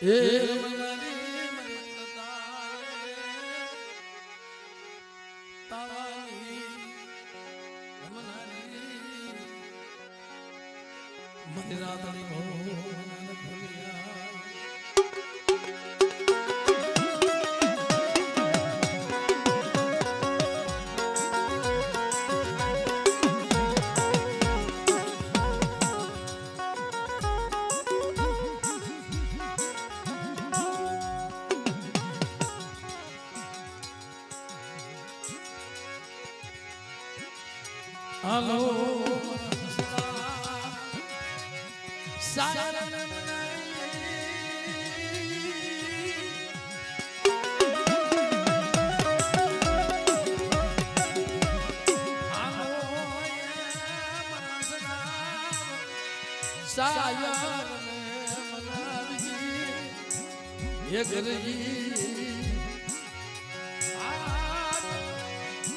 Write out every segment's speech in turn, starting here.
એ મનારી મંગતાએ તાવાની મનારી મને રાતની ભોન ભૂલ્યા Hello, Siren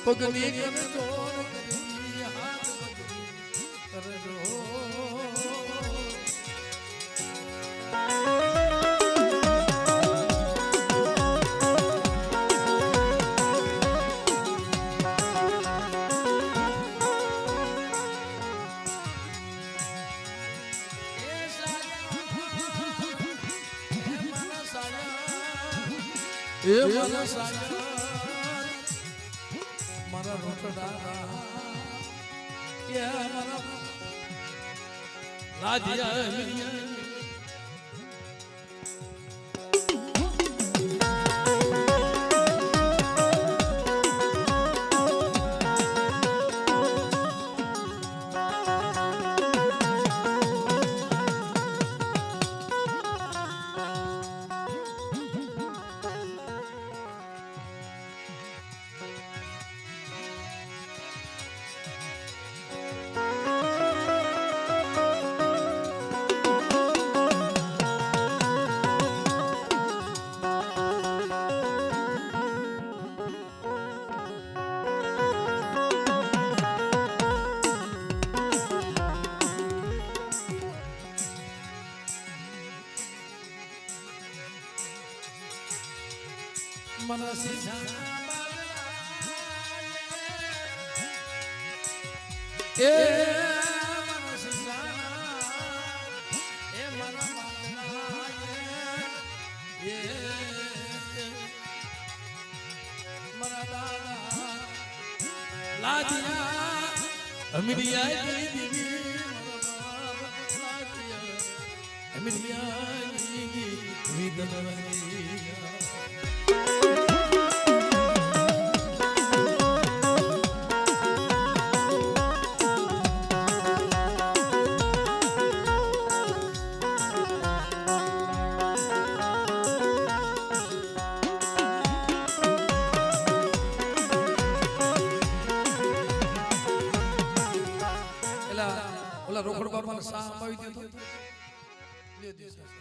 પગની કરજો હાથ કરજો એ મારા સાયા મારા રોટડા એ મારા રાધિયા મનસી એ મનસી એ મના એ મના દાદા લાદિયા અમીરિયા દીદી અમીરિયા વિદનવની ઓલા રોકડ બાપાને સાહ અપાવી દીધો લે દીધો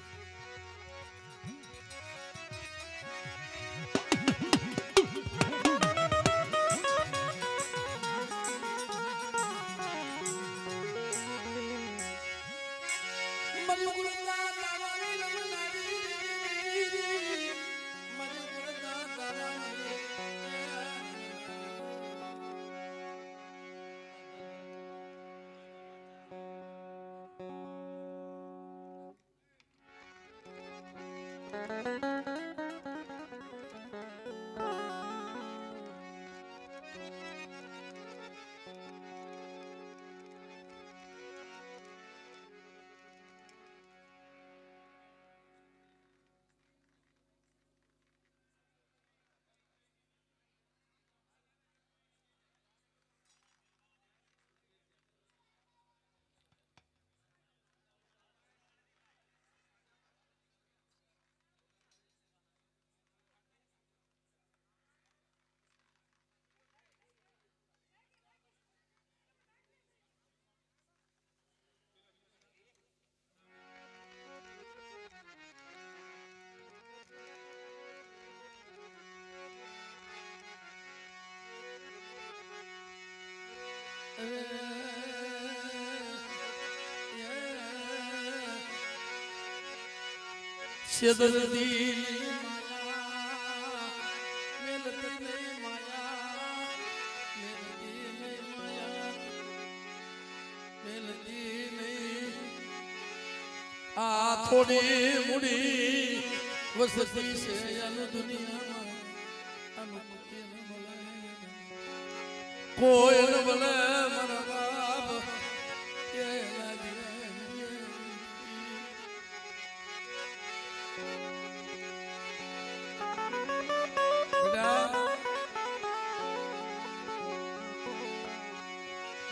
સેદર દિલ મેલત ને માયા મેલતી ને માયા મેલતી નહીં આ થોડી મૂડી વસતી છે અનુ દુનિયામાં અનુ કોઈ ન ભલે મારા બાપ એ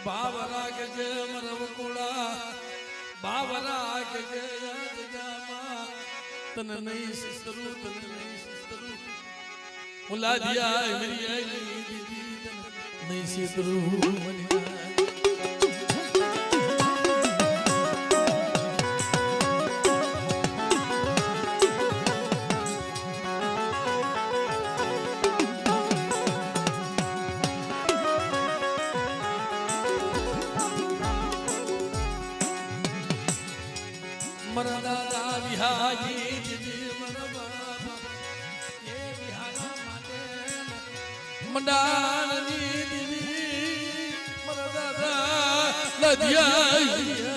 બાવરા કે જે મરવકુડા બાવરા કે જે યાદ જામા તને નહીં સિસ્તરું તને નહીં સિસ્તરું ઓલા દિયા મેરી આઈ દીદી તને નહીં સિસ્તરું મરા દાદા વિહાજી દીદી મરા બાબા એ વિહારા માટે મંડાણ દીદી મરા દાદા લદિયા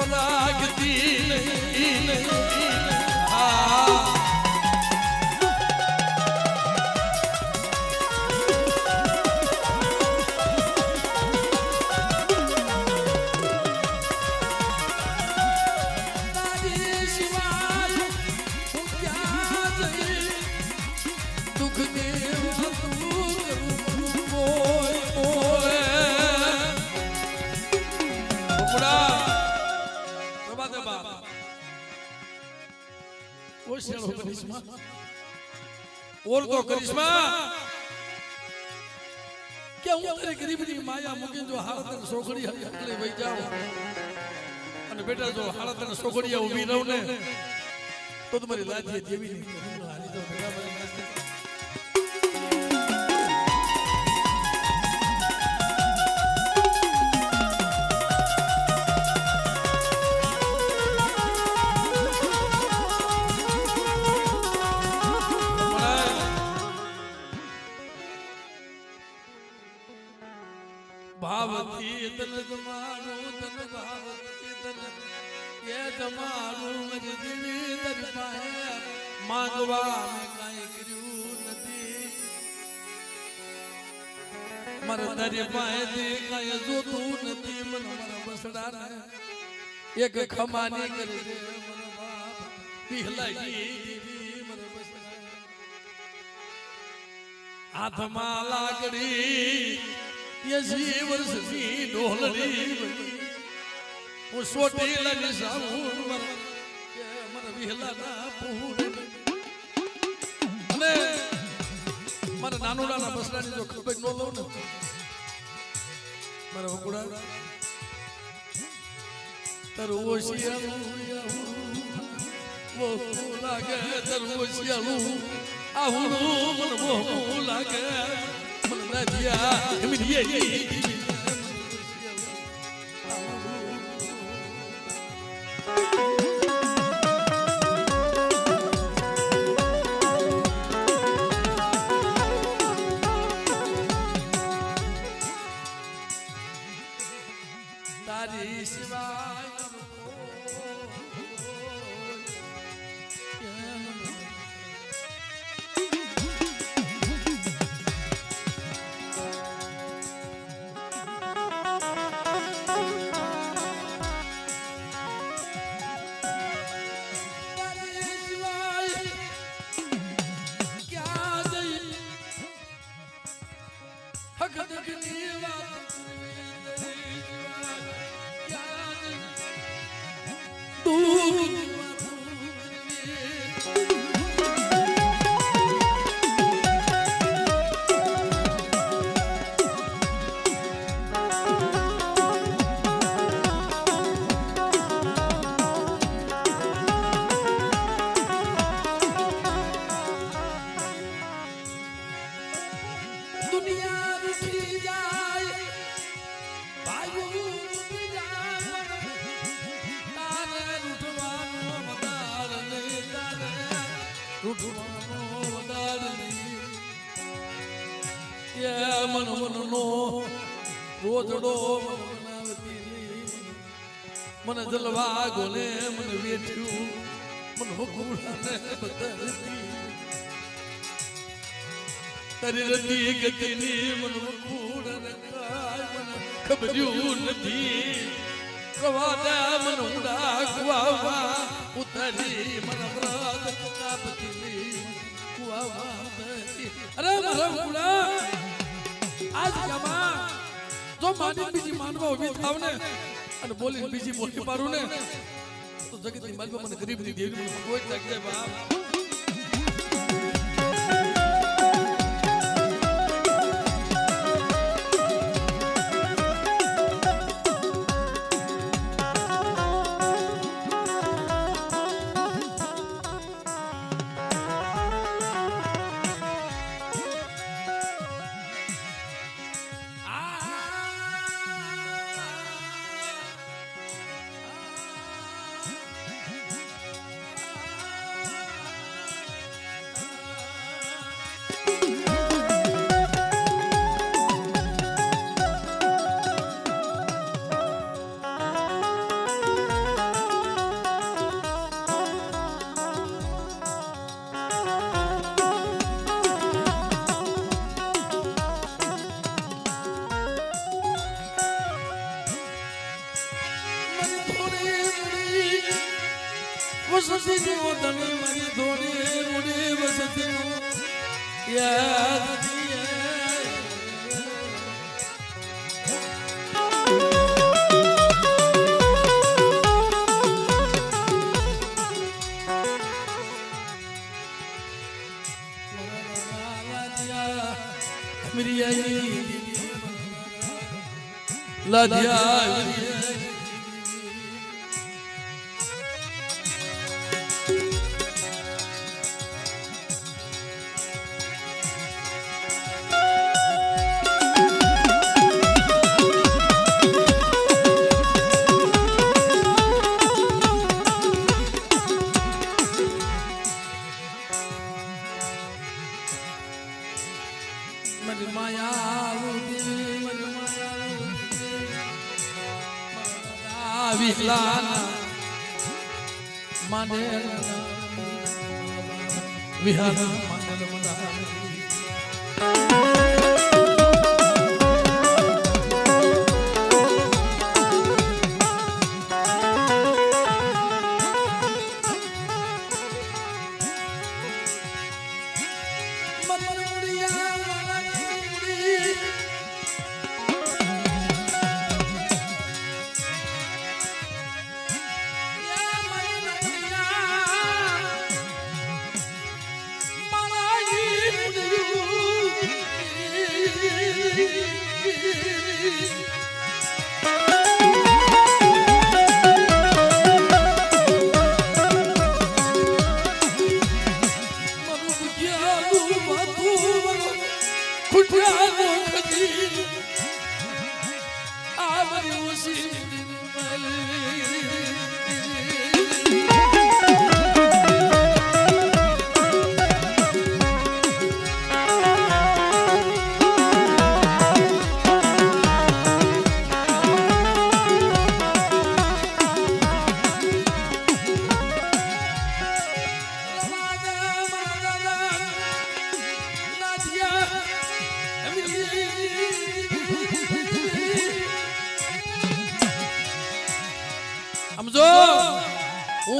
લાગતી નહીં દુઃખ और तो करिश्मा क्या हूं तेरे गरीबनी माया मुके जो हालत सोखड़ी हकले वही जाओ અને બેટા જો હાલત અને સોખડીયા ઊભી રહું ને તો તમારી લાજી જેવી નહીં હારી તો બેટા મને ભાવતી તન તમારું તન ભાવતી તન એ તમારું મરી દીવી તન પાહે માંગવા મેં કાંઈ કર્યું નથી મારા તારી પાસેથી કાંઈ જોતું નથી મને મારા બસડાને એક ખમાની કરી દે મારા બાપ પીહલાજી દીવી મારા બસડા હાથમાં લાકડી 80 વર્ષની ડોલડી હું સોટી લગી સાઉન મને વિહલા ના પૂર અને મારા નાનોડાના બસડાની જો ખબર ન લઉં ને મારા વકુડા તારું ઓશિયાળું બહુ લાગે તારું ઓશિયાળું આવું મને બહુ લાગે મને નદિયા તારી સિવાય મન મનનો રોજડો મને જલવા ગોલે મને વેઠ્યું મન હુકુડાને બદલતી તારી રતી ગતિની મન હુકુડાને કાય મને ખબર્યું નથી પ્રવાદા મન ઉડા કુવા ઉતરી મન વ્રત કાપતી કુવા અરે મારા હુકુડા આજ ગામમાં જો માની બીજી માનવા ઉભી થાવ ને અને બોલી બીજી બોલી પાડું ને તો જગતની માલમાં મને ગરીબની દેવી મને કોઈ લાગી જાય બાપ વસતી નો તને મારી થોડી મુડી વસતી નો યાદ લાદિયા મારી માયા વિહલાના માનેલ વિહાના માનેલ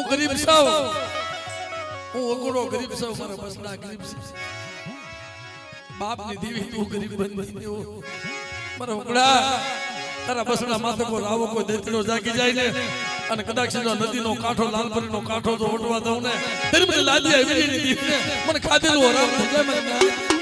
ગરીબ છું હું ઓગળો ગરીબ છું મારા બસડા ગરીબ છે બાપ ની દીવી તું ગરીબ બની દેવો મારા ઓગળા તારા બસડા માથે કોઈ રાવો કોઈ દેતડો જાગી જાય ને અને કદાચ નદીનો કાંઠો લાલપરીનો કાંઠો જો ઓટવા દઉં ને તેરી મને લાદી આવી ની દીવી મને ખાધેલું હરામ થઈ જાય મને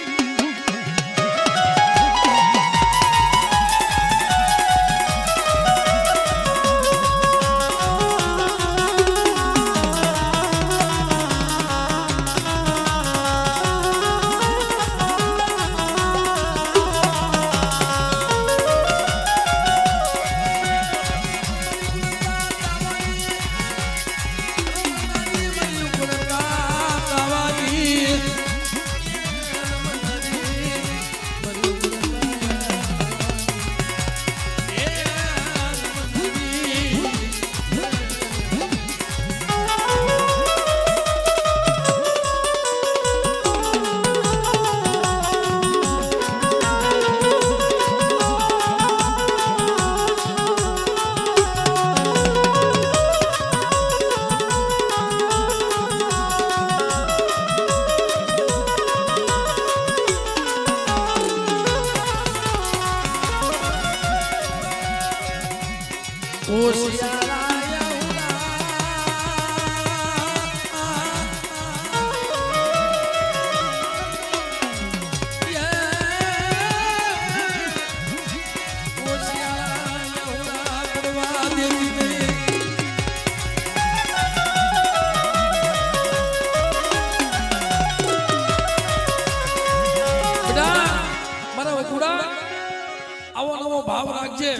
આવો નવો ભાવ રાખજે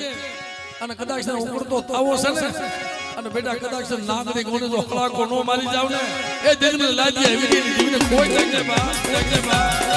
અને કદાચ ઉકળતો તાવો છે ને અને બેટા કદાચ નાગરિક કોને જો હલાકો નો મારી જાવ ને એ દિલને લાજી એવી દીવને કોઈ જગ્ને બા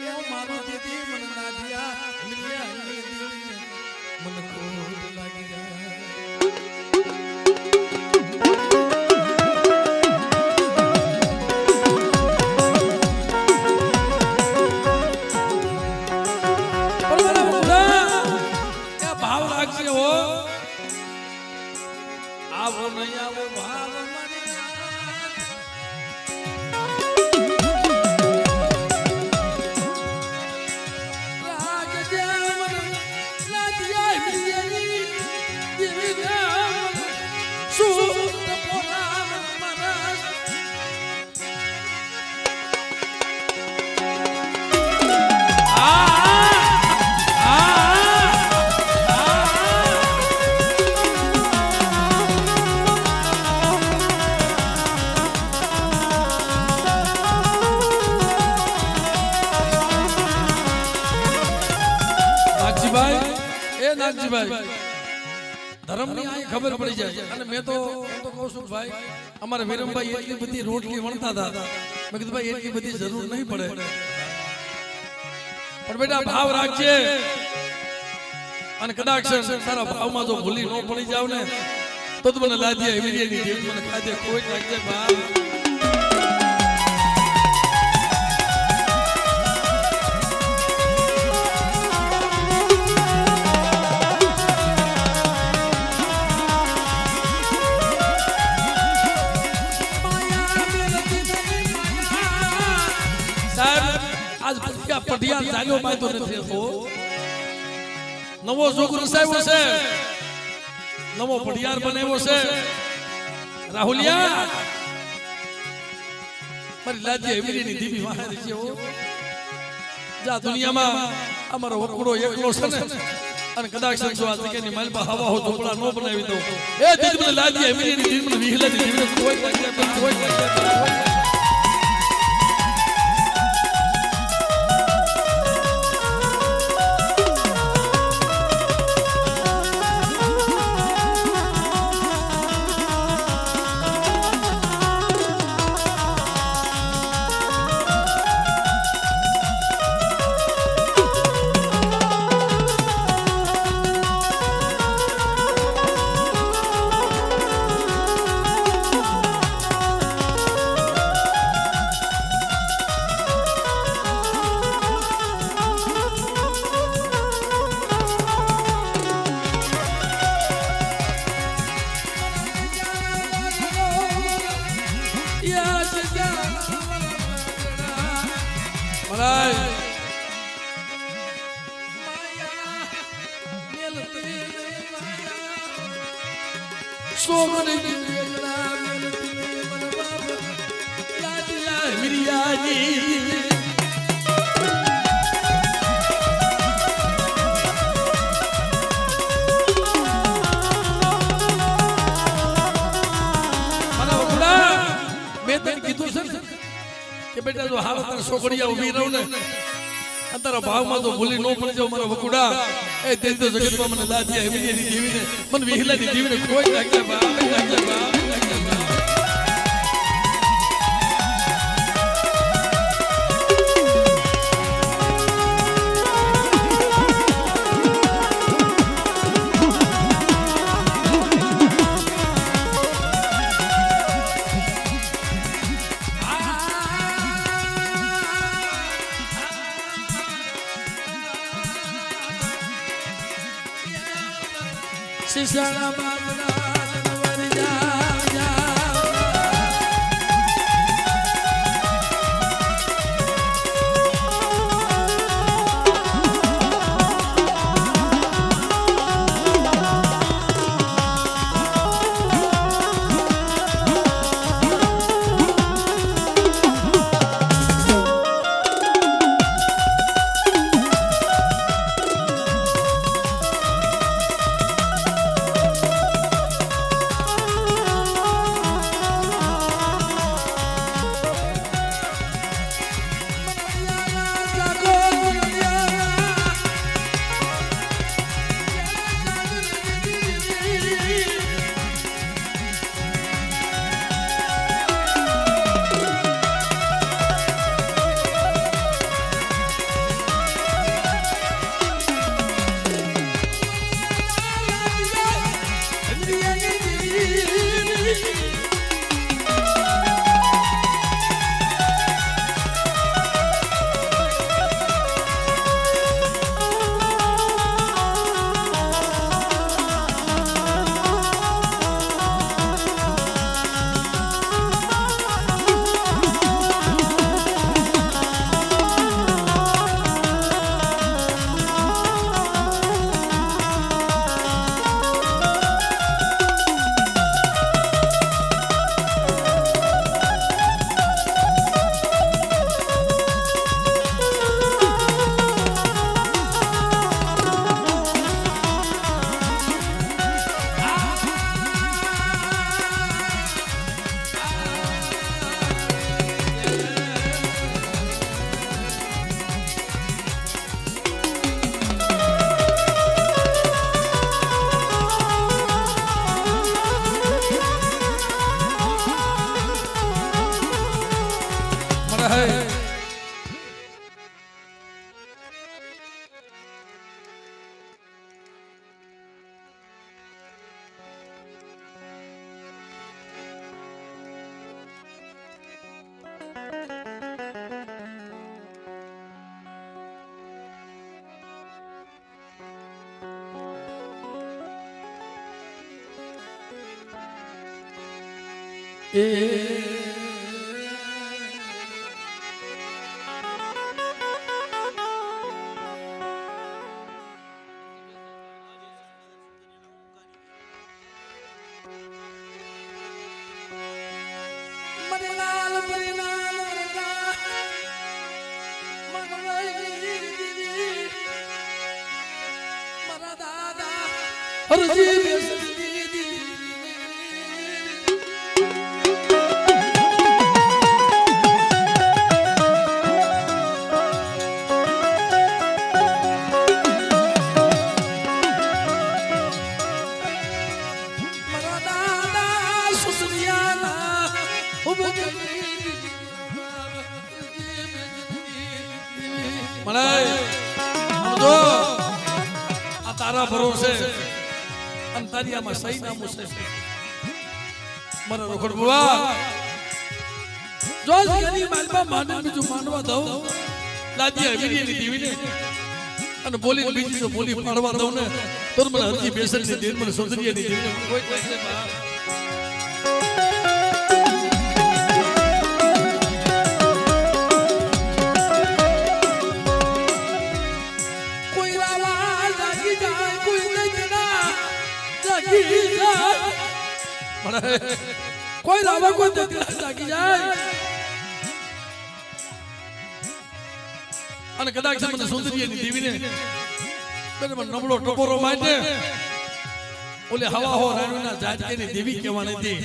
એવો મારો દીદી મને નાદિયા મિલ્યા દીદી મને ખોટ લાગી જાય ભાવ રાખજે હો આવો નહીં આવો ભાવ ધર્મની આ ખબર પડી જાય અને મેં તો કહું છું ભાઈ અમારા વિરમભાઈ એટલી બધી રોટલી વણતા હતા મેં કીધું ભાઈ એટલી બધી જરૂર નહીં પડે પણ બેટા ભાવ રાખજે અને કદાચ તારા ભાવમાં જો ભૂલી ન પડી જાવ ને તો તું મને લાદિયા એવી જેવી મને ખાધે કોઈ રાખજે ભાવ પટિયાલ ચાલ્યો પાયતો નથી હતો નવો જોગ રસાયો છે નવો પટિયાર બનાવ્યો છે રાહુલિયા મારી લાજી એમરીની દીવી વાહરી છે હો જા દુનિયામાં અમારો વકડો એકલો છે ને અને કદાચ સંજો આ જગ્યાની માલપા હવા હો ઝોપડા નો બનાવી દઉં એ દીદી મને લાજી એમરીની દીવી મને વિહલા દીવી કોઈ બેટા જો હાલ તારા છોકરીયા ઊભી રહું ને તારા ભાવમાં તો ભૂલી ન પડી જાવ મારા વકુડા એ તે તો જગતમાં મને લાદિયા એવી દીવીને મને વિહલાની દીવીને કોઈ લાગે બા લાગે બા Sisana Madra Varja એ હરજી બેસતી મારા દાદા સુસરિયાના મલાય જો આ તારા ભરોસે અંતરિયામાં સહી નામું છે મારા રોકડ બુવા જો ગની માલમાં માને બીજું માનવા દઉં લાજી હવીની દીવીને અને બોલી બીજી જો બોલી પાડવા દઉં ને તો મને હરજી બેસરની દેર મને સુંદરીયાની દેર કોઈ કોઈ બા કોઈ રાવા કોઈ જાગી જાય અને કદાચ મને સુંદરીની દેવીને મને નબળો ટપોરો માટે ઓલે હવા હો રાણીના જાજકેની દેવી કહેવાની હતી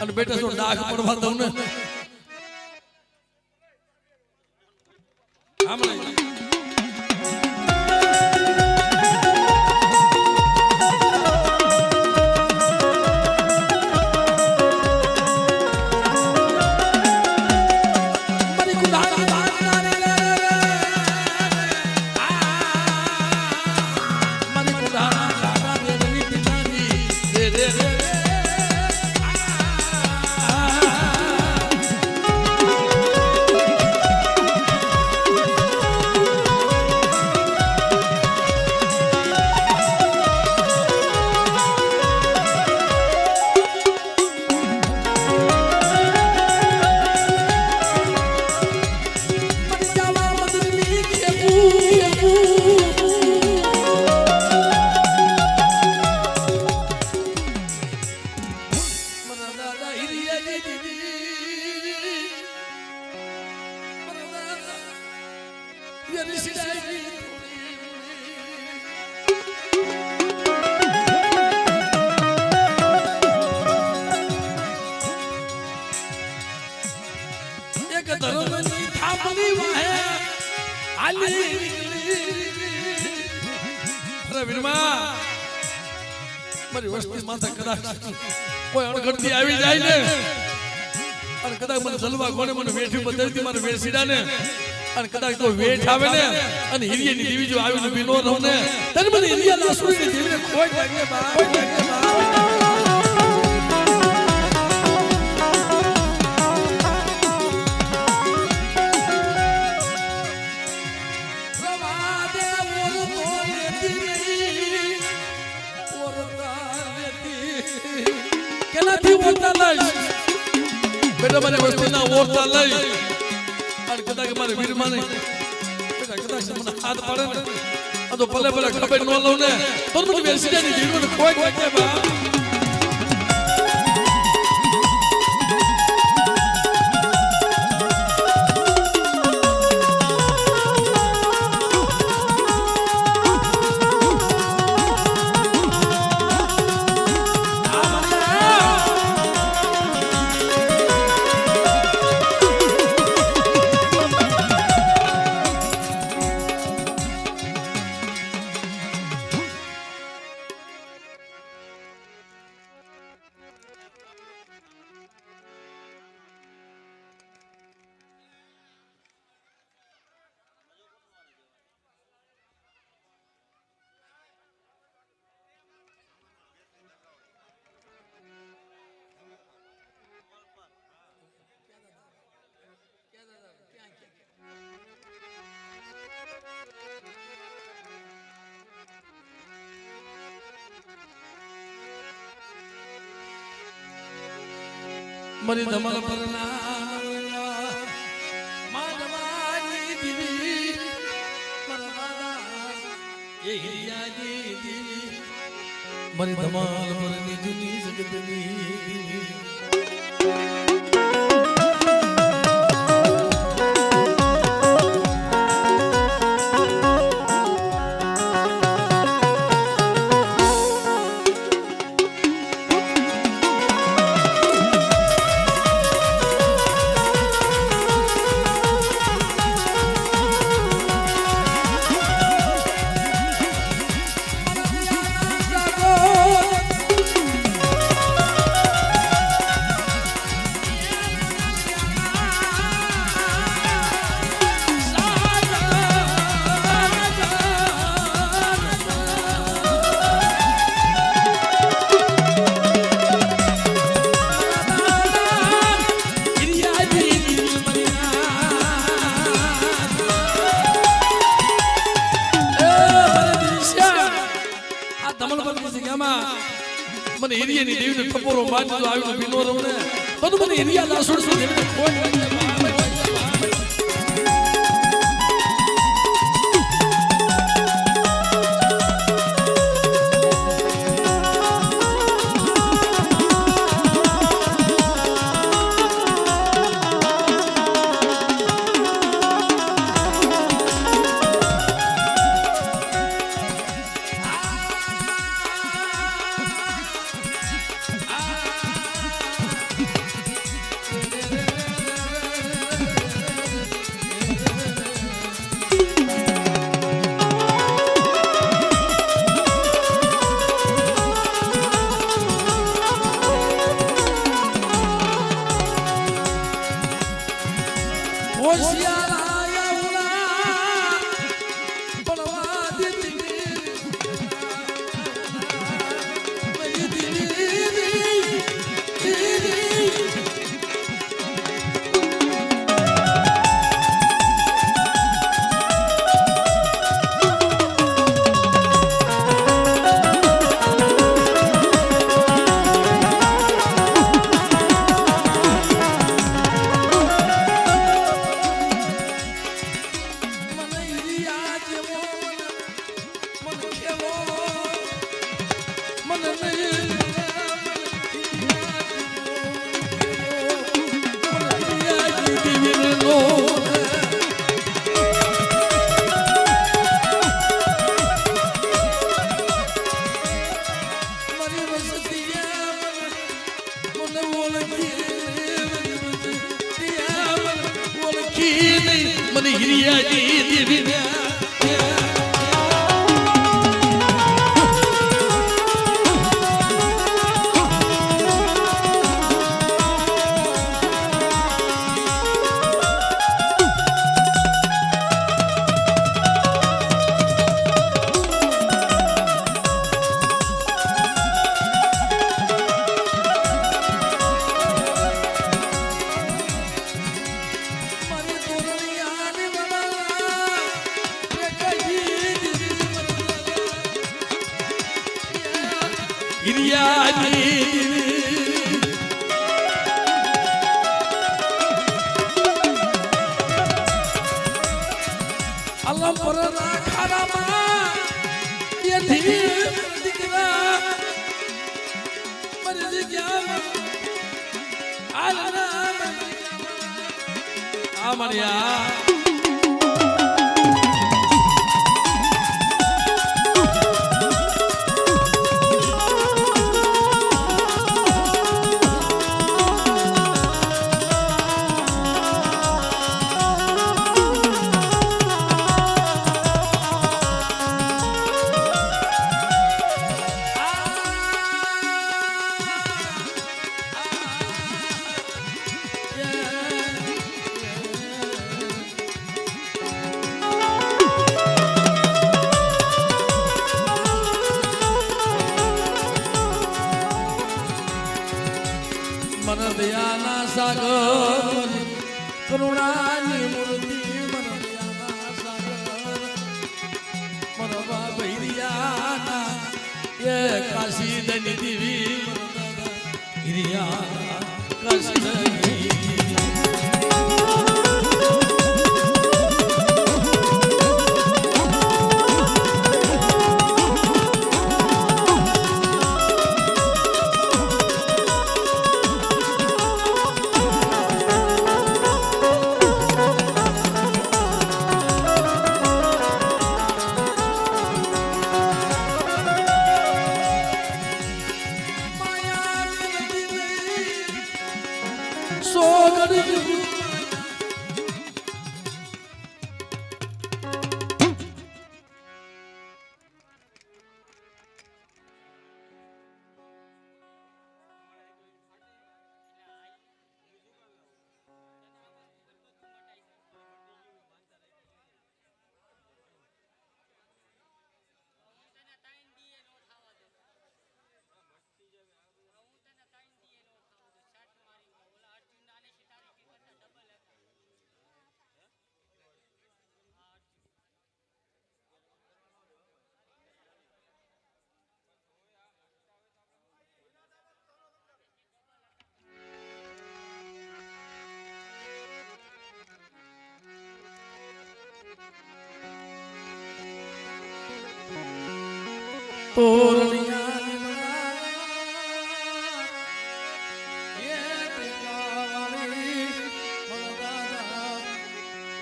અને બેટા તો ડાઘ પડવા દઉં ને આમણે મારી વસ્તી માથા કદાચ કોઈ અણઘડતી આવી જાય ને અને કદાચ મને જલવા કોને મને વેઠી બદલતી મારે વેસીડા ને અને કદાચ તો વેઠ આવે ને અને હિરિયાની દેવી જો આવીને બીનો રહું ને તને મને હિરિયા લાસુડીની દેવીને કોઈ લાગે બા કોઈ લાગે બા બેટા મારી વસ્તીના ઓરતા લઈ અને કદાચ મારે વીરમાં નહીં બેટા કદાચ મને હાથ પાડે ને આ તો ભલે ભલે ખબર ન લઉં ને તો મને બેસી જાય ને જીવન કોઈ વાગે બા મરી ધમલ પર માનવાની દીવી એ હિરિયાજી દીવી મરી ધમલ પર જૂની જગતની દીવી મને એરિયાની દેવીને ટપોરો મારી દીધો આવીને ભીનો રહું ને બધું મને એરિયા લાસોડ શું દેવીને ફોન મને હિરિયાજી દેવીને અલ્લાહ પરના ખારામાં યથી દીકરા મરી ગયા આલના આમરિયા मन दयाना सागर करुणानी मूर्ति मन दयाना सागर मन भैरियाना ये काशी दनी देवी मन दादा हिरिया પ્રકાશ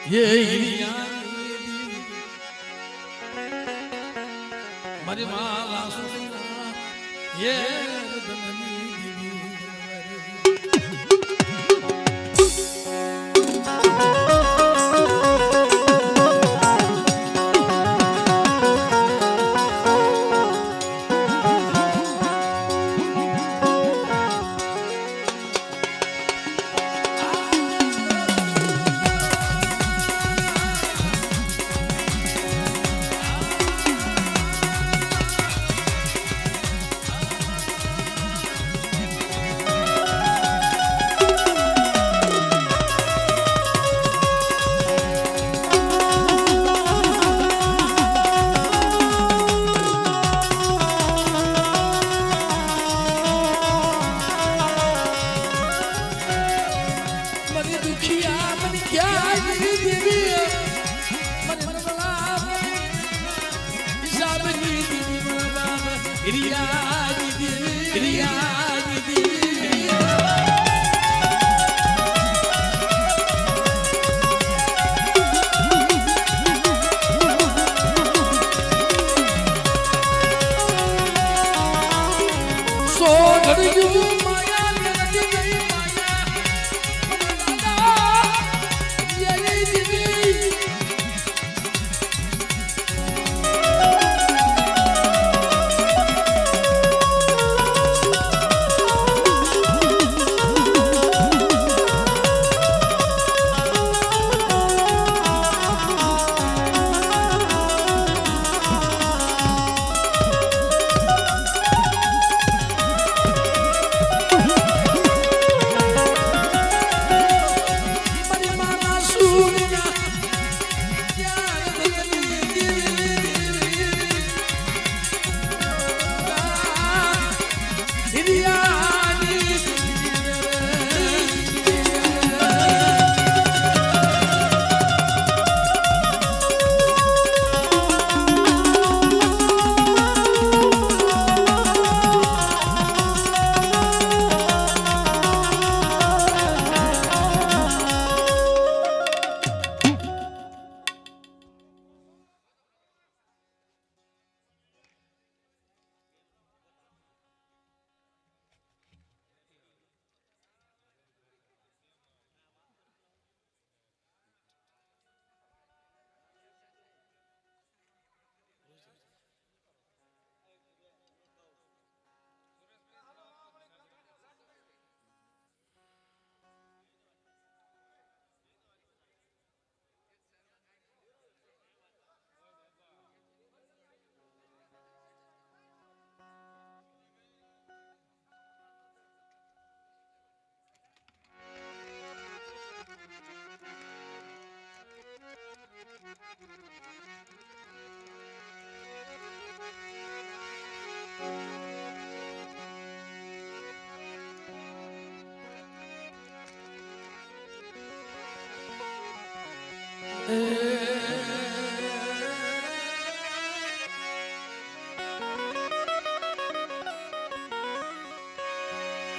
નહીં મારી માલા સુના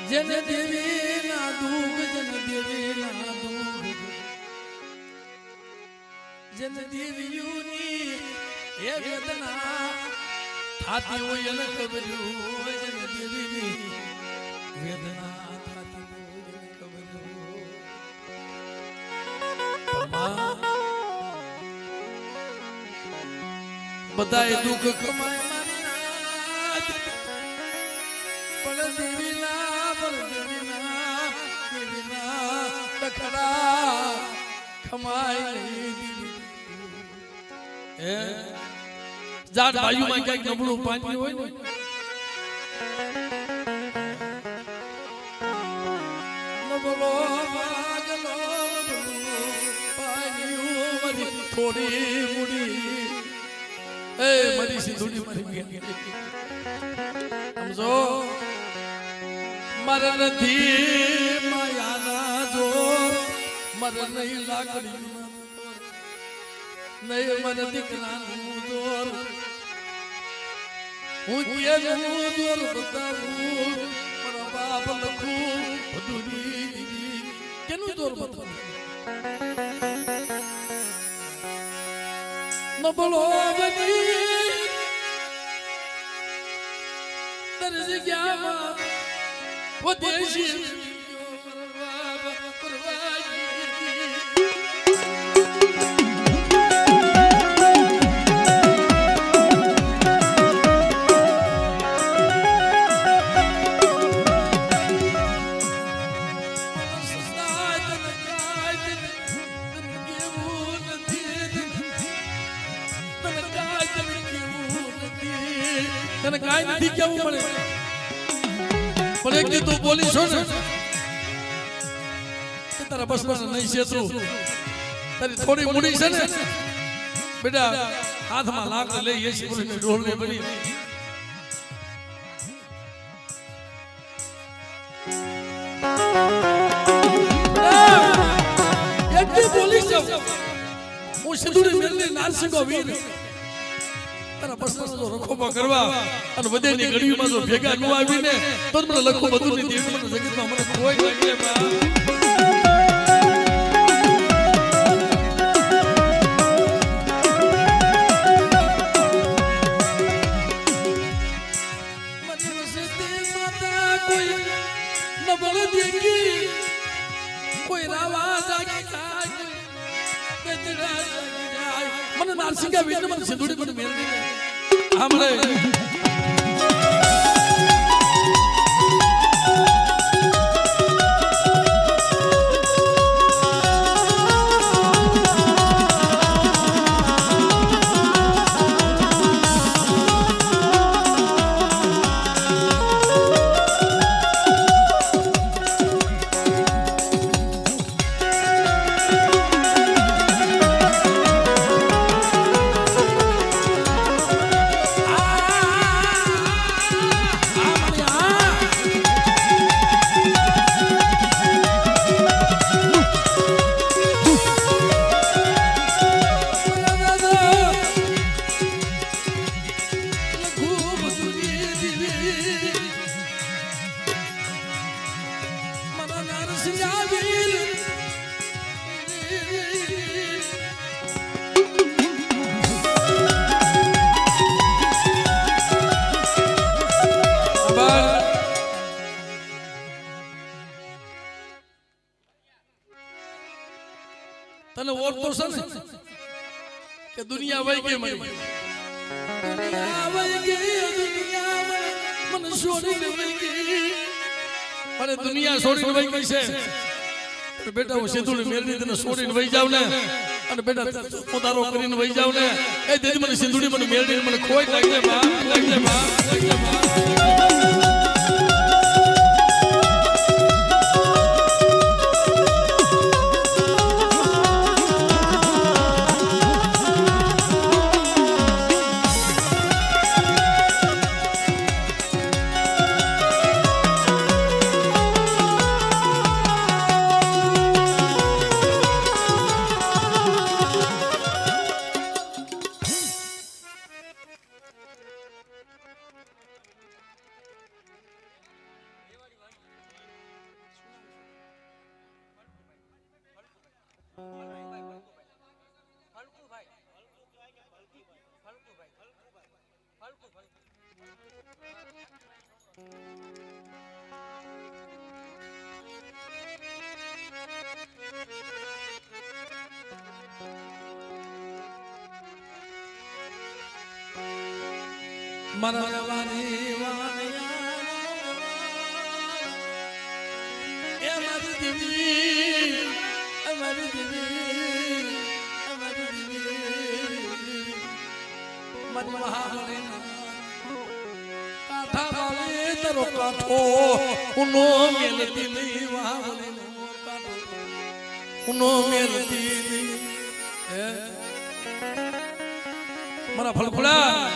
જન દેવી ના દુઃખ જન દેવી ના દુઃખ જન દેવીઓની એ વેદના થાતી હોય એને ખબર હોય જન દેવીની વેદના થાતી હોય એને ખબર હોય બધાય દુઃખ કમાય પણ દેવીના તખડા કમાય એ જાત ભાઈઓમાં ક્યાંક નબળું પાણી હોય ને નબળો ભાગલો પાણી થોડી મુડી એ મારી સિંધુડી મારી સમજો મર નથી માયાના જોર મર નહીં લાકડી નહીં મર દીકરાનું જોર હું કેનું જોર બતાવું મારા બાપ લખું બધું દીદી કેનું જોર બતાવું નબળો બની દર જગ્યામાં વદેશી તને કાઈ નથી કેવું પડે પણ એક તું બોલી છો ને કે તારા બસમાં નહીં છેતરું તારી થોડી મૂડી છે ને બેટા હાથમાં લાકડી લઈ એસી વર્ષની ઢોલને બની એક તું બોલી છો હું સિંધુડી મેલની નારસિંગો વીર તારા બસનો જો રખોપા કરવા અને બધેની ગળીમાં જો ભેગા ન આવીને તો મને લખો બધું ની દેવી મને જગતમાં મને કોઈ લાગે બા મને વસતી માતા કોઈ નબળ દેગી કોઈ રાવા જાગી જાય તેતરા જાય મને નારસિંગા વીર મને સિંધુડી મને મેલની हमले तने ओरतो छे ने के दुनिया वई गई मरी दुनिया वई गई दुनिया मन छोड़ीने वई गई अरे दुनिया छोड़ीने वई गई छे तो बेटा वो सिंधुड़ी मेलनी तने छोड़ीने वई जाव ने अने बेटा पोतारो करीने वई जाव ने ए दीदी મને સિંધુડી મને મેલની મને કોઈ લાગે બા લાગે બા લાગે બા મરવાની વાણિયા એ મારી દીવી અમારી દીવી અમારી દીવી મારી મહાવળી કાઠા વાળી તરો કાઠો ઉનો મેલતી નહીં વાવળી નો કાઠો ઉનો મેલતી નહીં હે મારા ફળફળા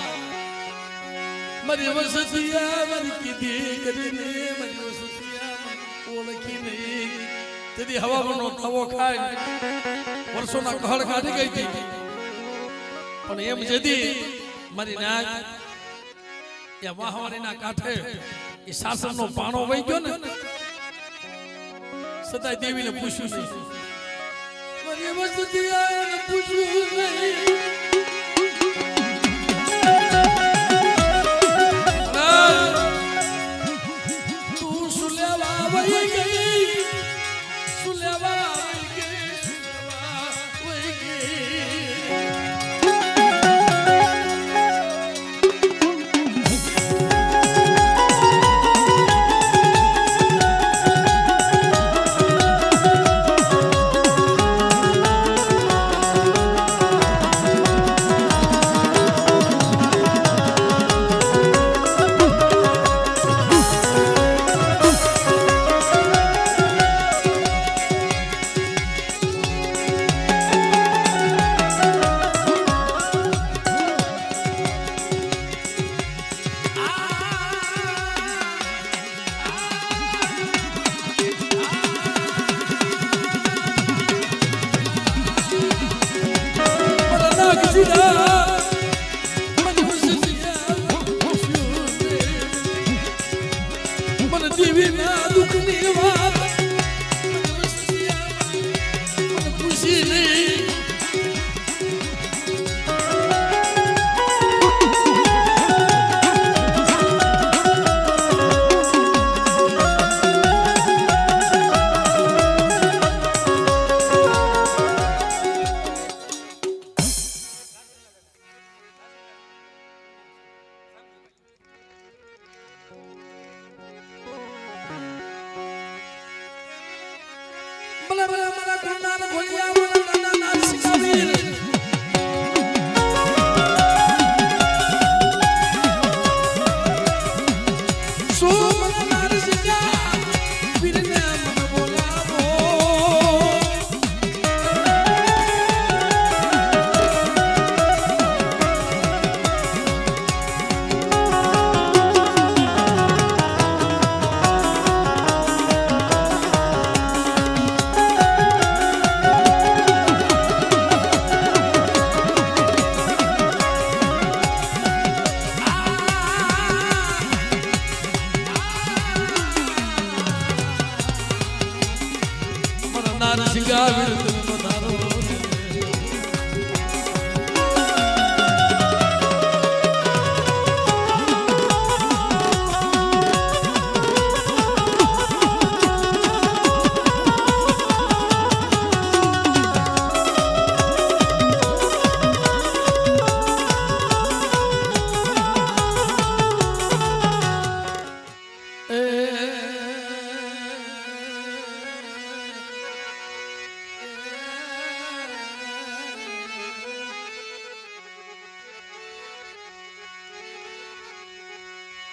મારી વસતિયા મારી કીધી કરીને મારી વસતિયા ઓળખી નહીં તેથી હવાનો તવો ખાય વર્ષોના કહળ કાઢી ગઈ હતી પણ એમ જેથી મારી નાક એ વાહવારીના કાંઠે એ સાસરનો પાણો વહી ગયો ને સદાય દેવીને પૂછ્યું નહીં મારી વસતિયાને પૂછ્યું નહીં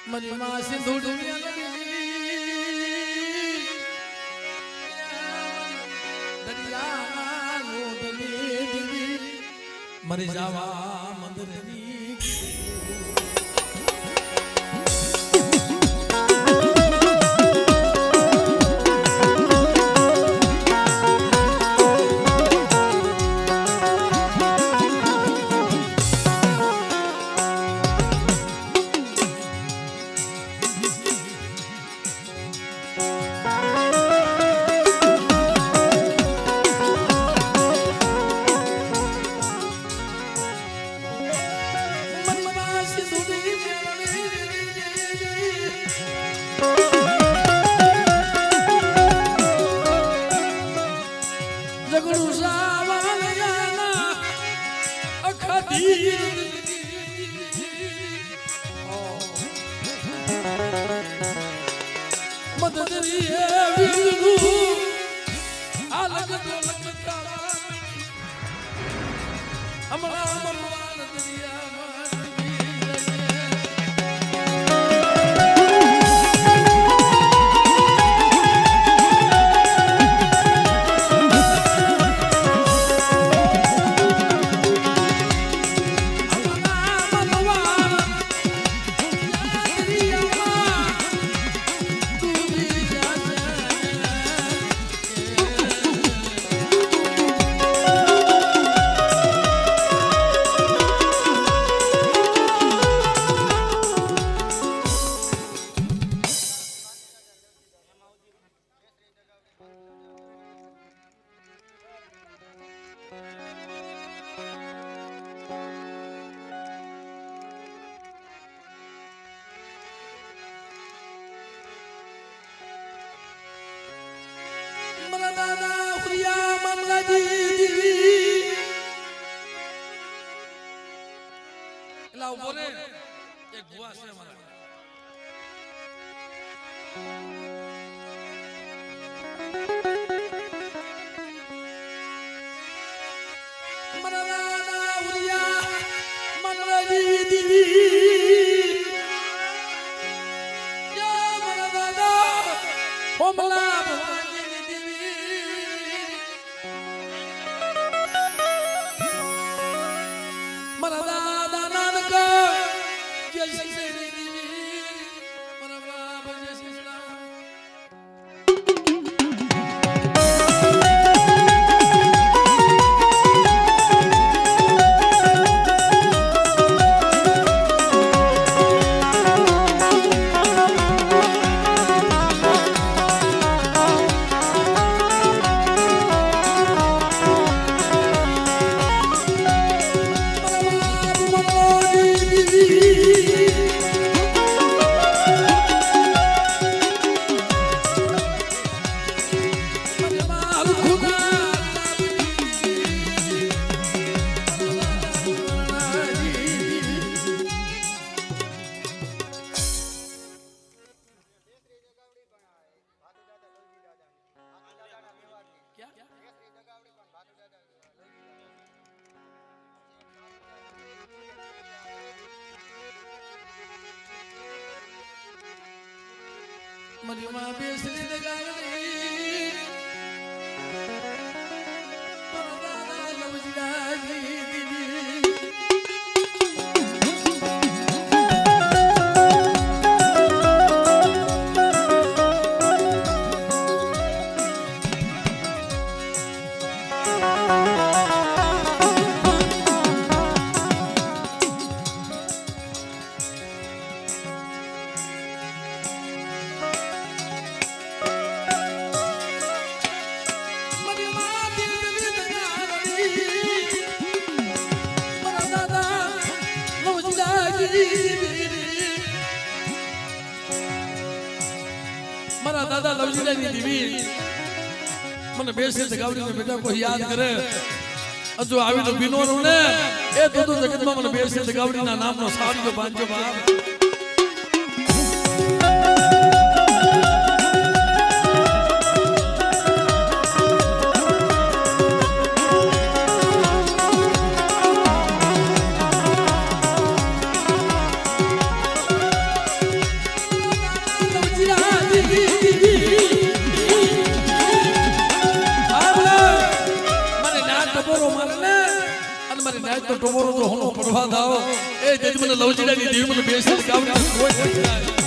મારી માં સિંધુડી દરિયા મરી જાવા મંદરની એક ભુવા છે મારા મારી માં બેસરી દગાવડી મારા લવજીરાજી મારા દાદા લવજીરાની દીવી મને બેસે દગાવડીને બેટા કોઈ યાદ કરે હજુ આવી તો બિનોરું ને એ તો જગતમાં મને બેસે દગાવડીના નામનો સારીઓ બાંધજો બાપ તો ટોમરો તો હોનો પડવા દાવ એ જેથી મને લવજીરાની દેવી મને બેસે ગાવડી કોઈ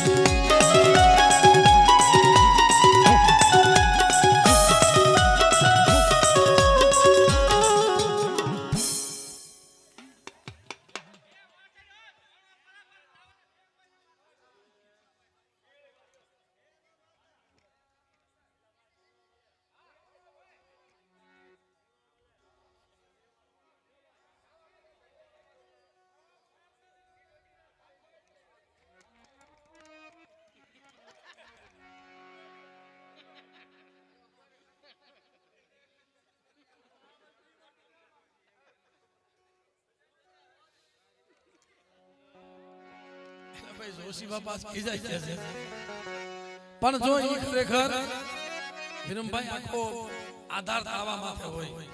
જોશી બાપા ખીજાઈ ગયા છે પણ જો ઈ ખરેખર હિરમભાઈ આખો આધાર તાવા માથે હોય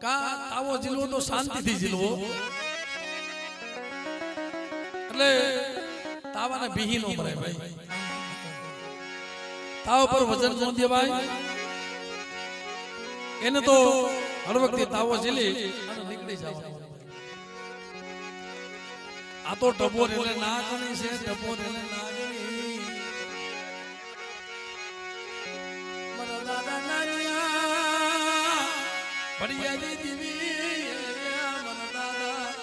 કા તાવો જીલવો તો શાંતિથી જીલવો એટલે તાવાને બીહી નો મરે ભાઈ તાવ પર વજન ન દેવાય એને તો હર વખતે તાવો જીલી અને નીકળી જવાનું આ તો ટપોર એટલે ના ગણી છે ટપોર એટલે ના ગણી મારા દાદા નાનિયા ભડિયાની દીવી મારા દાદા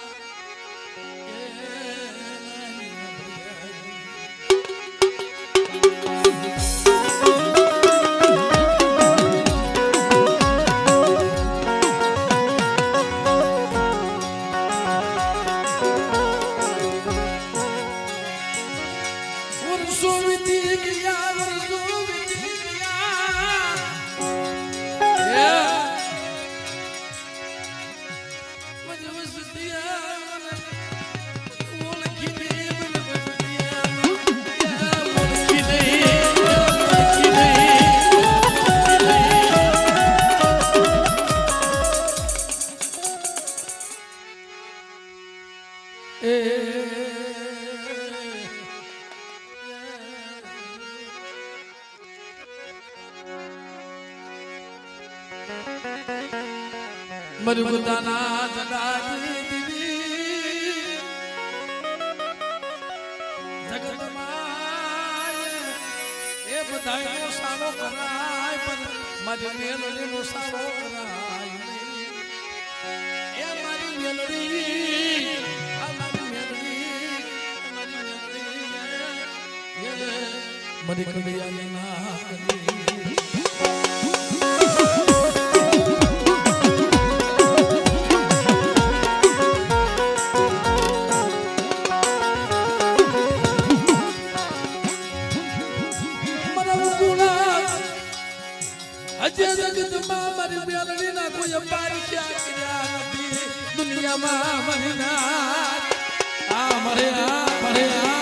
મરુદાના જગાજી દીવી જગતમાં એ બધાયનો સારો કરાય પણ મારી મેલડીનો સારો કરાય નહીં. એ મારી મેલડી આ મારી મેલડી મારી કડિયાની ના કરી જગતમાં મારી મેલડી ના કોઈ પારખ્યા કર્યા નથી દુનિયામાં મારી ના આ મરે આ મરે આ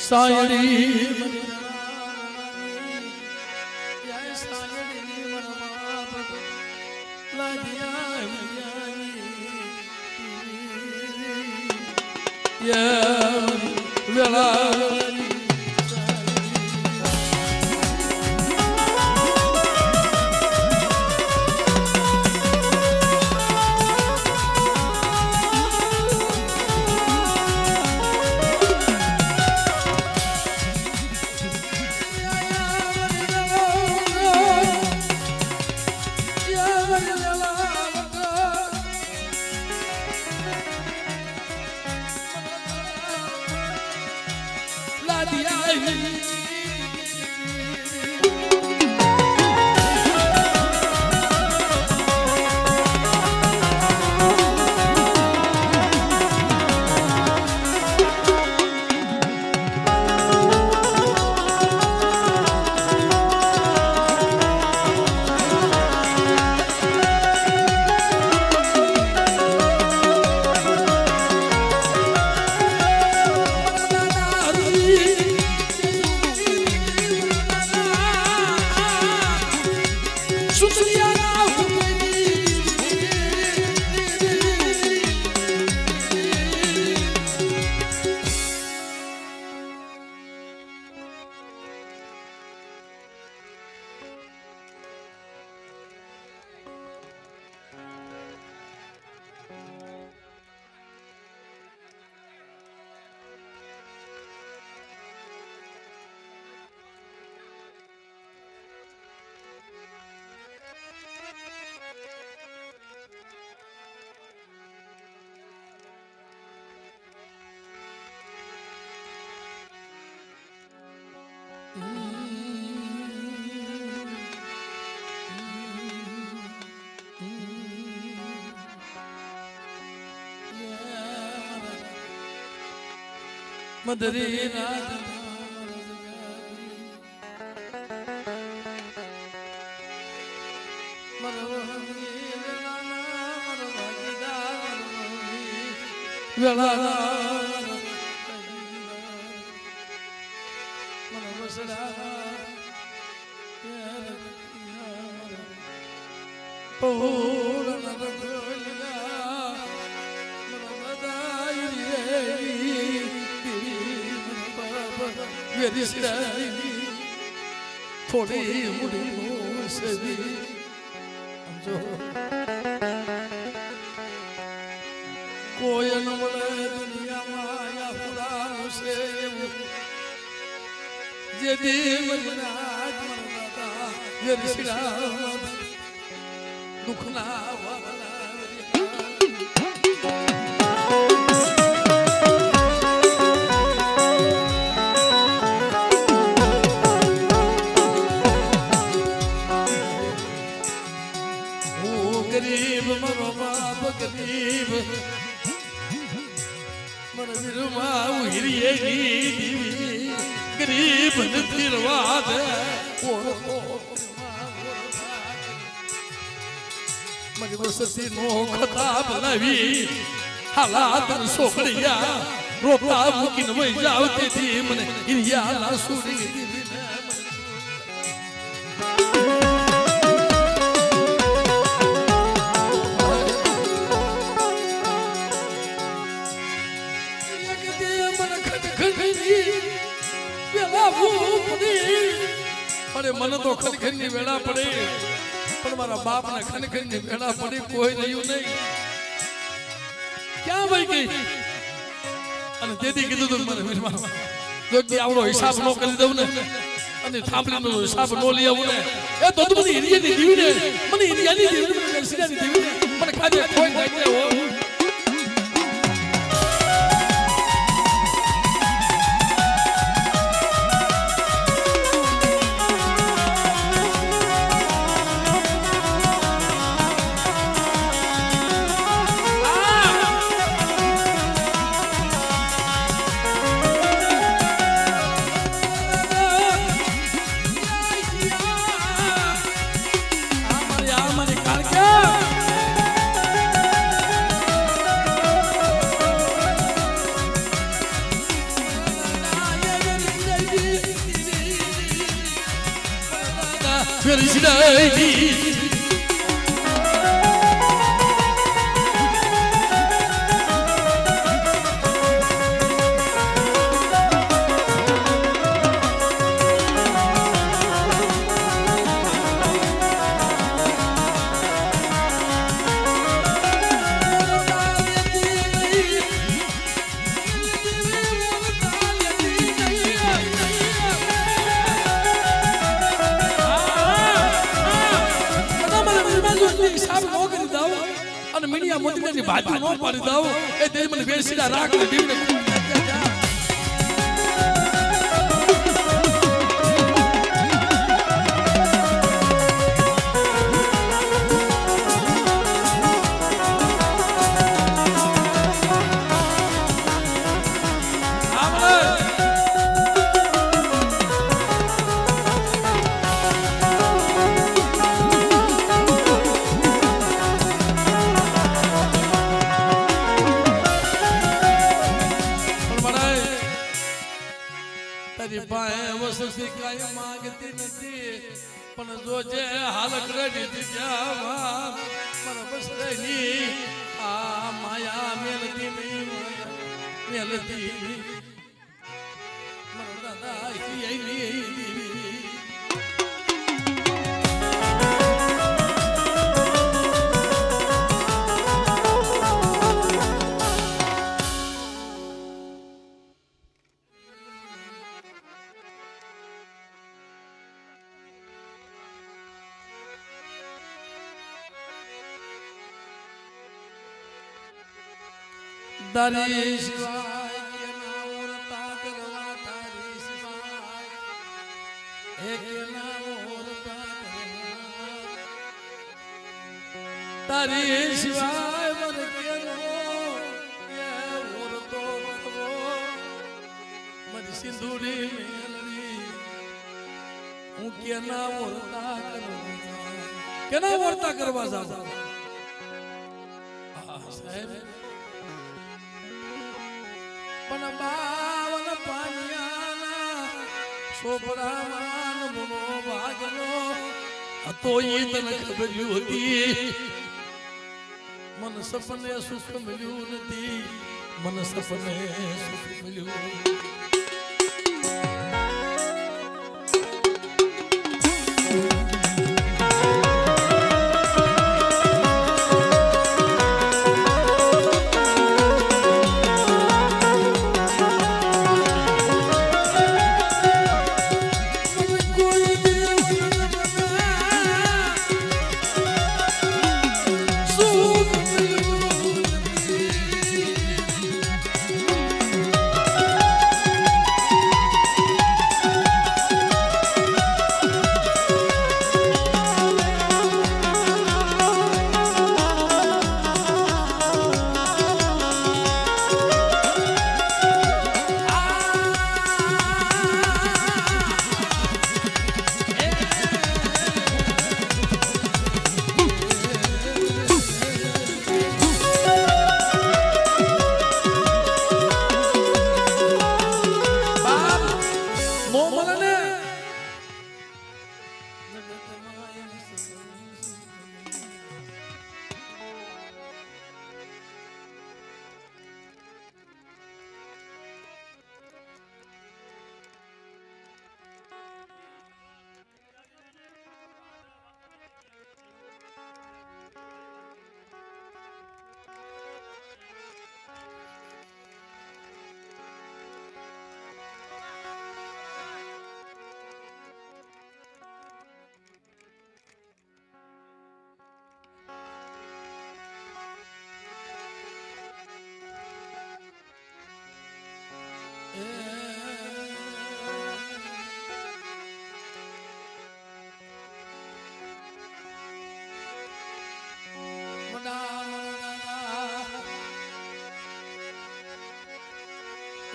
સાયડી સાયડી વેલા મધરી રાત થોડી મુડી મોસવી સમજો કોઈ ન મળે દુનિયામાં યા પુરાનું છે એવું જે દેવરાજ મરતા જે ઋષિરા દુખના વાલા ગરીબ મારો બાપ ગરીબ મને વિરમા ઉહિરીએ દીવી ગરીબ નથી રવા દે મને વસતી નો ખતાબ લાવી હાલાત સોકડિયા રોતા મૂકીને વહી જાવ તેથી મને ઇરિયા ના સુડી દીધી અરે મને તો ખનખન ની વેળા પડે પણ મારા બાપ ને ખનખન ની વેળા પડે કોઈ રહ્યું નહીં ક્યાં વહી ગઈ અને તેથી કીધું તું મને વીરમાં જોગી આવડો હિસાબ નો કરી દઉં ને અને થાંભલી નો હિસાબ નો લઈ આવું ને એ તો મને હિરિયા ની દીવી ને મને હિરિયા ની દીવી મને નરસિંહ ની દીવી ને મને ખાજે કોઈ નાખે હો ભાજુ નો પાડી દઉં એ તે મને બેસીડા રાખ ને દીવને માંગતી નથી પણ જોજે હાલ ક્રેડિટ જાવા મને બસ રહી આ માયા મેલતી મેલતી મને દાદા ઈ તારી સિવાય કે ના ઓરતા કરવા તારી સિવાય એક નામ ઓરતા તારી સિવાય મને કેનો એ ઓરતો કરવો મારી સિંદૂરી મેલડી હું કેના ઓરતા કરવા જાઉં સાહેબ પણ બાવન પાનિયાના છોપરામાં મનો ભાગનો હતો ઈ તને ખબર હતી મન સપને સુખ મળ્યું નથી મન સપને સુખ મળ્યું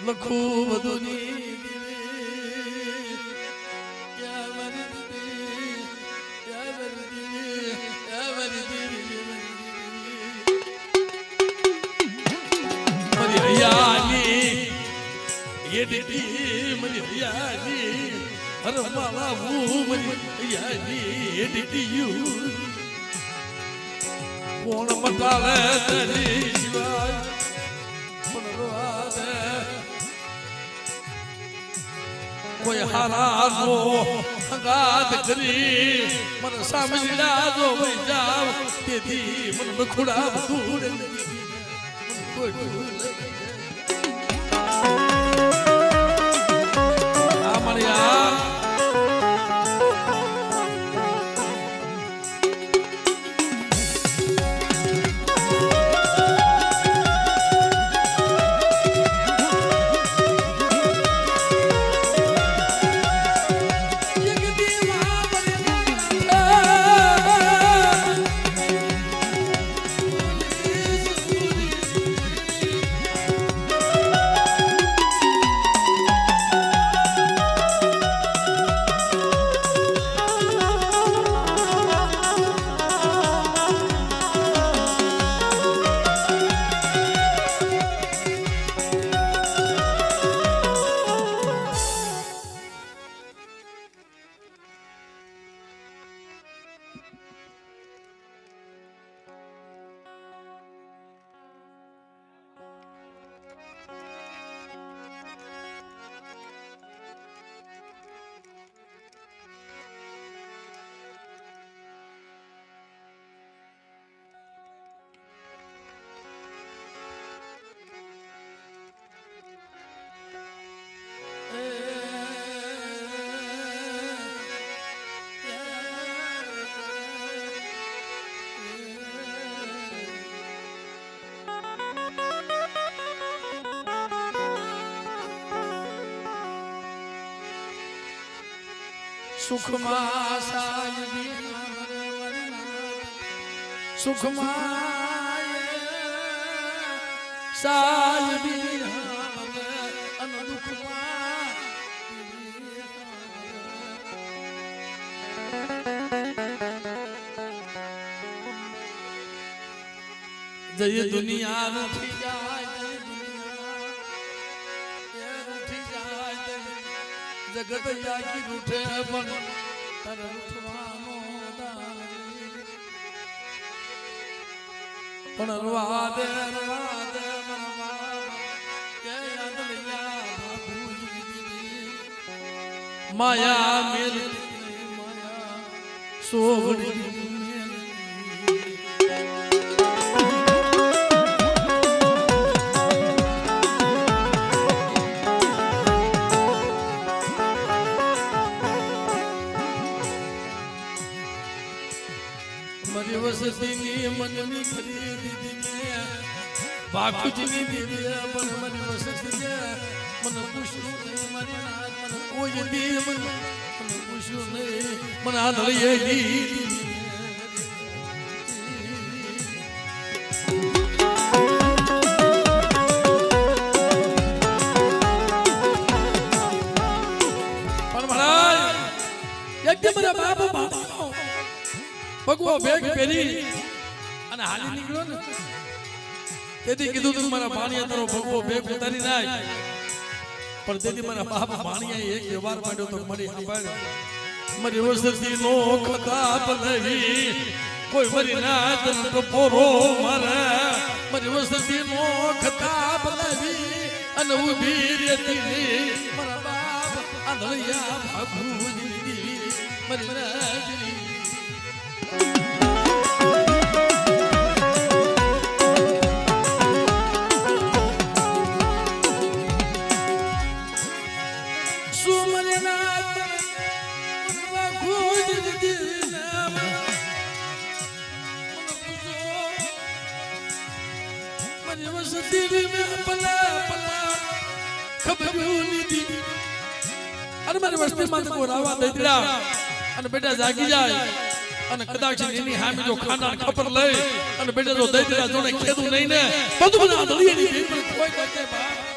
લખું બધુની મારી હૈયાની એ દીદી મારી હૈયાની હર માલા હું મારી હૈયાની એ દીદી કોણ મટાલે તારી સિવાય કોઈ હારાનો હંગાત કરી મને સામજ્યા જો વઈ જાવ તેથી મને બખુડા ધૂળ આ મારી આ સુખમાં સાહેબી સુખમાં સાહેબી અને દુઃખમાં જય દુનિયા રૂઠી જાય જગત જાગી રૂઠે પણ તર રૂઠવાનો પણ રવા દે માયા મેલ માયા સોગડી વસતીની મનની ખરીદી દે બાપુજીની દીદી પણ મને વસતી દે મને પૂછ્યું નહીં મારી નાથ મને કોઈ દી મને પૂછ્યું નહીં મને આ ધળીએ દીદી પણ મહારાજ એક મારા બાપા ભગવો ભેગ પહેરી અને હાલી નીકળ્યો ને તેથી કીધું તું મારા ભાણિયા તારો ભગવો ભેગ ઉતારી નાય પણ તેથી મારા બાપ ભાણિયાએ એક વ્યવહાર માંડ્યો તો મારી સાંભળ મારી વસતી નો ખતાબ નહીં કોઈ મારી નાત તો પોરો મારે મારી વસતી નો ખતાબ નહીં અને ઊભી રહેતી મારા બાપ આંધળિયા ભાગુજી મારી રાજી મારી વસ્તી માં તો રાવા દઈદડા અને બેટા જાગી જાય અને કદાચ એની હામે જો ખાના ખબર લઈ અને બેટા જો દઈદડા જોડે ખેદું નહીં ને બધું બધા દળિયાની ભીડ પર કોઈ કરતે બા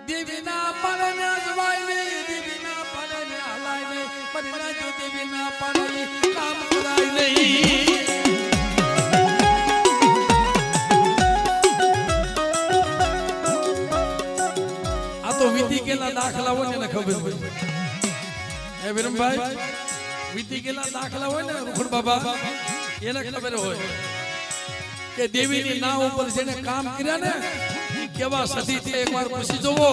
દેવીના પાલને જવાય ને દેવીના પાલને હલાય ને મરીના જો દેવીના પાલને કામ કરાય નહીં આ તો વિધિ કેલા દાખલા હોય ને ખબર હોય હે વિરમભાઈ વિધિ કેલા દાખલા હોય ને રૂખડ બાબા એને ખબર હોય કે દેવીની નાવ ઉપર જેને કામ કર્યા ને કેવા સતી થી એકવાર પૂછી જોવો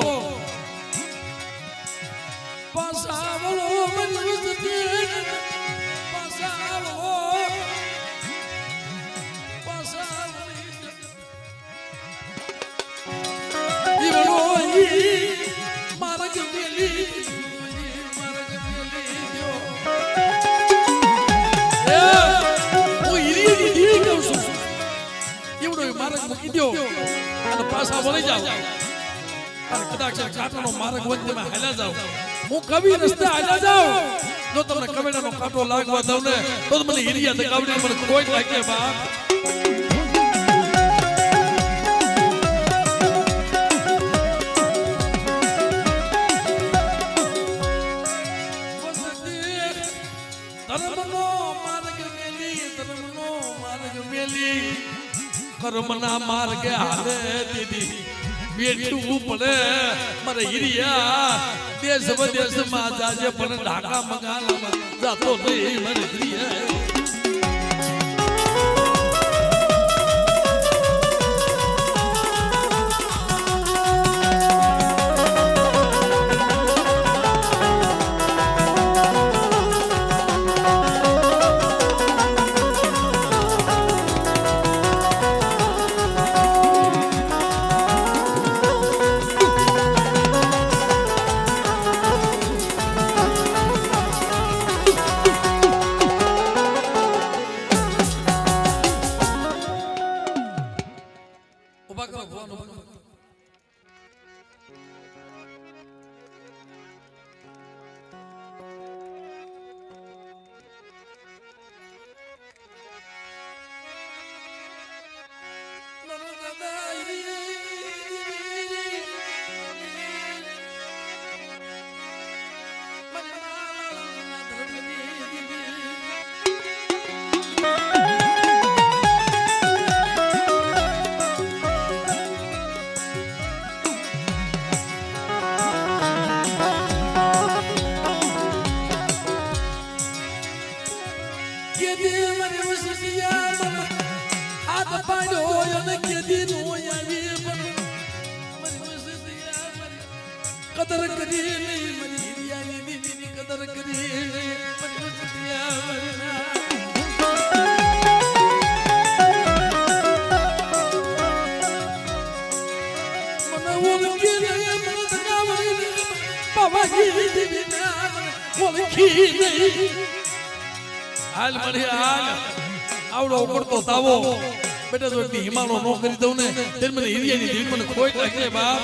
પાસાવળો મરી વસતી પાસાવળો ઈવળો ઈ માર્ગ મેલી ગયો ઓ ઈરી દી ગયો છું એવડો માર્ગ મૂકી દો અને પાછા વળી જાવ અને કદાચ કાંટાનો માર્ગ હોય તમે હાલ્યા જાવ, હું કવિ રસ્તે હાલ્યા જાવ, જો તમને કમેડાનો કાંટો લાગવા દઉં ને તો મને હિરિયા દગાવડી મને કોઈ લાગે બાપ. કર્મના માર્ગે હાલે દીદી બેઠું પડે મારે હિરિયા દેશ વિદેશમાં જાજે પણ ઢાકા મંગાલામાં જાતો નહીં મારે હિરિયા. કદર કરી નહીં મરી હિરિયાની દીદીની કદર કરી નહીં મરી વસતિયા મને ઓળખી નહીં મને દગાવડી નહીં બાબાજી દીદીના ઓળખી નહીં. હાલ મળી હાલ આવડો ઉકળતો તાવો બેટા જો એકની હિમાનો નો કરી દઉં ને તે મને હિરિયાની દીદી મને ખોટ લાગે બાપ.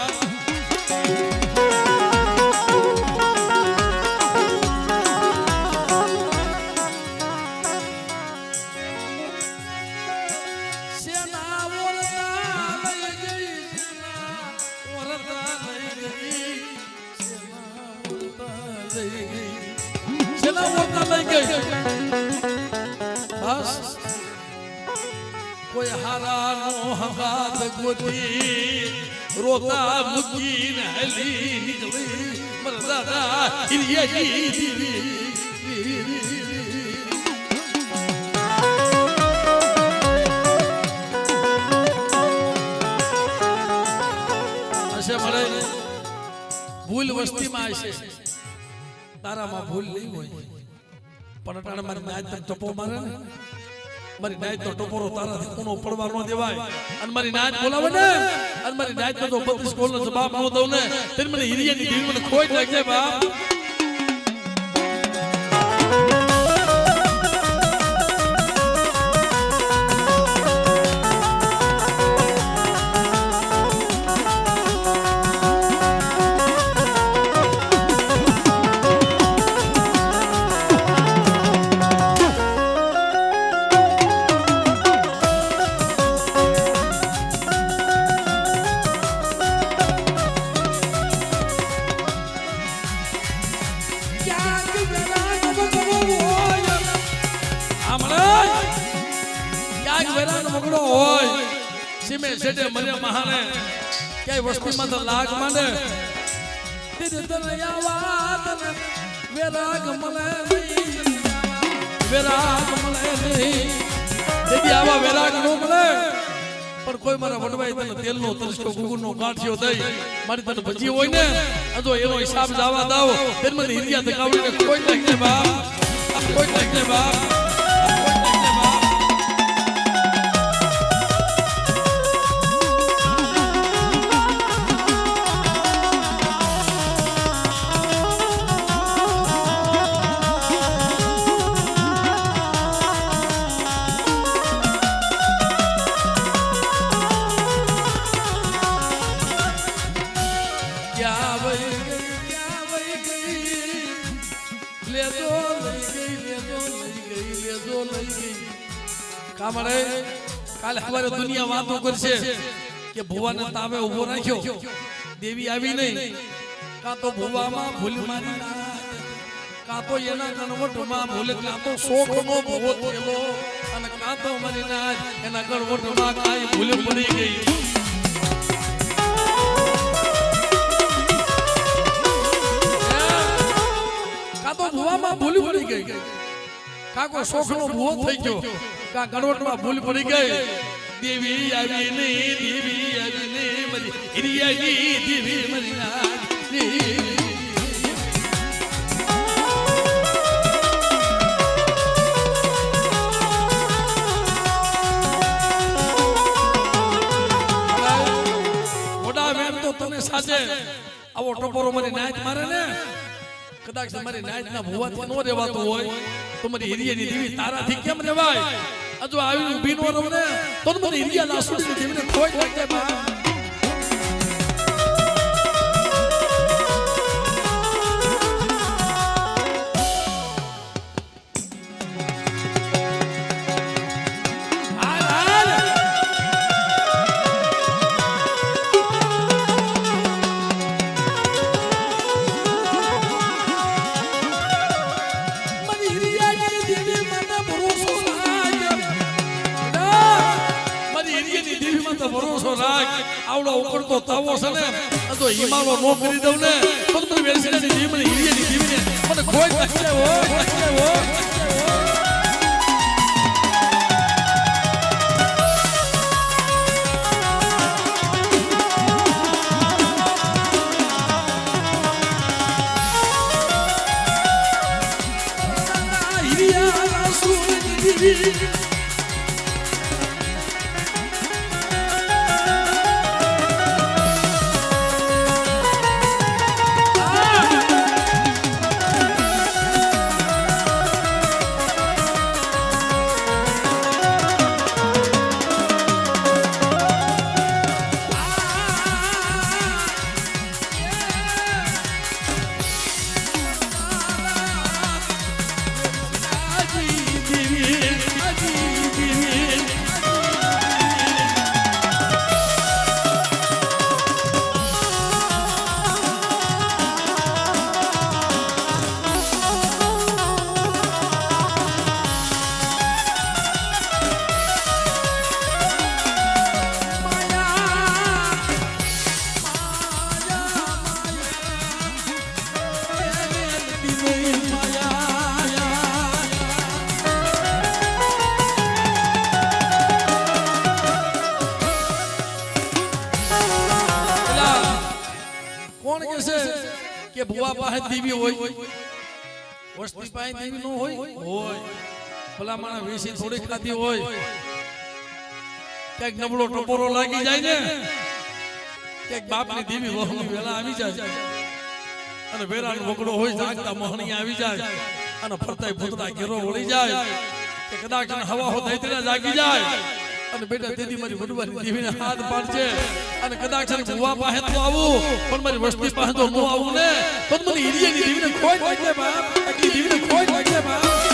કોઈ હારાનો હગાત ગોતી રોતા મુકીને હલી નીકળી મરદાદા હિરિયાજી દીવી. હશે મળે ભૂલ વસ્તીમાં હશે, તારામાં ભૂલ નહીં હોય પણ અટાણે મારી નાચ ટપો મારે ને મારી નાચ નો ટપોરો તારાથી કોનો પડવા ન દેવાય અને મારી નાચ બોલાવે ને અને મારી નાચ નો જો 32 કોલ નો જવાબ ન દઉં ને તે મને હિરિયાની દીવી મને ખોટ લાગે બાપ. વસ્તીમાં તો લાગ માંડે વેરાગ મળે નહીં તેથી આવા વેરાગ નો મળે પણ કોઈ મારા વડવાઈ તને તેલનો તરસ્કો ગુગુરનો ગાંઠિયો દઈ મારી તને ભજી હોય ને જો એનો હિસાબ જવા દાવ તે મને હિરિયા દગાવડીને કોઈ નાખને બાપ કોઈ નાખને બાપ. કામ રે કાલે સવારે દુનિયા વાતો કરશે કે ભુવાને તાવે ઉભો રાખ્યો દેવી આવી નહીં કાં તો ભુવામાં ભૂલ મારી કાં તો એના ગણવટમાં ભૂલ કાં તો શોખનો ભવો થયેલો અને કાં તો મારી નાચ એના ગણવટમાં કાંઈ ભૂલ પડી ગઈ કાં તો ભુવામાં ભૂલ પડી ગઈ કાં કોઈ શોખનો ભવો થઈ ગયો કાં ગણવટમાં ભૂલ પડી ગઈ દેવી આવી નહીં દેવી આવી નહીં મારી હિરિયાની દેવી મારી નાચ સાથે આવો ટપોરો મારી નાચ મારે ને કદાચ તમારી નાચ ના ભુવાથી નો રહેવાતું હોય તો મારી હિરિયાની દેવી તારાથી કેમ રહેવાય જો આવી ઊભી નો રહું ને તો મને હિરિયા લાસુડી દેવીને ખોઈ લાગે બા ભરોસો રાખ આવડો ઉકળતો તાવો છે ને તો હિમાલો નો કરી દઉં ને તો તમે વેલસીની દેવી મને હિરિયાની દેવીને મને કોઈ નાખી હો હિરિયા સુની કે ભુવા પાસે દેવી હોય વસ્તી પાસે દેવી નો હોય ભલા માણા વેસી થોડી ખાધી હોય ક્યાંક નબળો ટપોરો લાગી જાય ને ક્યાંક બાપની દેવી વહુની વેલા આવી જાય અને વેરાનો વગડો હોય જાગતા મોહણી આવી જાય અને ફરતાય ભૂતરા ઘેરો વળી જાય કે કદાચ હવા હો દૈતરા જાગી જાય અને બેટા દીદી મારી વડવાની દેવીને હાથ પાડશે અને કદાચ ભુવા પાસે તો આવું પણ મારી વસ્તી પાસે તો નો આવું ને તો મને હિરિયાની દેવીને ખોઈ લાગે બાપ આટલી દેવીને ખોઈ લાગે બાપ